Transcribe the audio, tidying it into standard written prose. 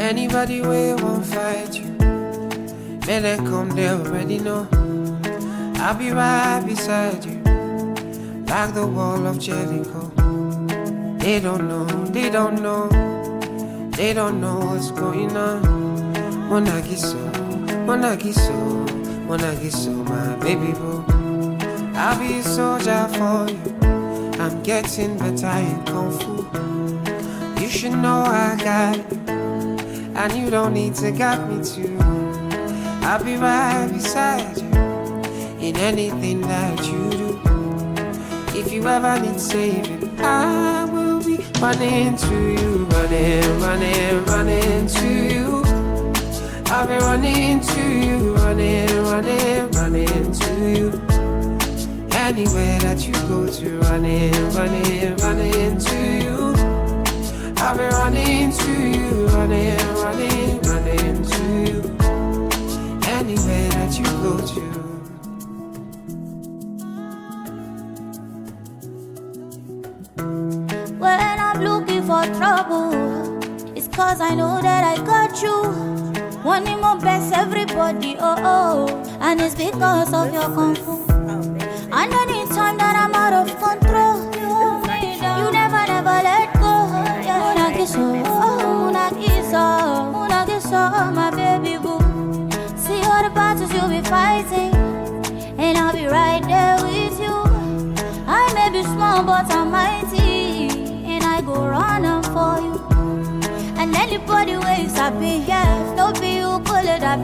Anybody way won't fight you, may they come, they already know. I'll be right beside you, like the wall of Jericho. They don't know, they don't know, they don't know what's going on. Monagiso, Monagiso, Monagiso, my baby boo. I'll be a soldier for you, I'm getting better in Kung Fu. You should know I got you, and you don't need to guide me too. I'll be right beside you in anything that you do. If you ever need saving, I will be running to you, running, running, running to you. I'll be running to you, running, running, running to you. Anywhere that you go to, running, running, running to you. I'll be running to you, running, running, running to you. Anywhere that you go to. When I'm looking for trouble, it's cause I know that I got you. Wanting my best, everybody, oh oh. And it's because of your kung fu. And anytime that I'm out of control, you never, never let go. Munagiso, Munagiso, Munagiso, my baby boo. See all the battles you'll be fighting, and I'll be right there with you. I may be small but I'm mighty, and I go running for you. And anybody ways happy, yes, don't be you, pull it up,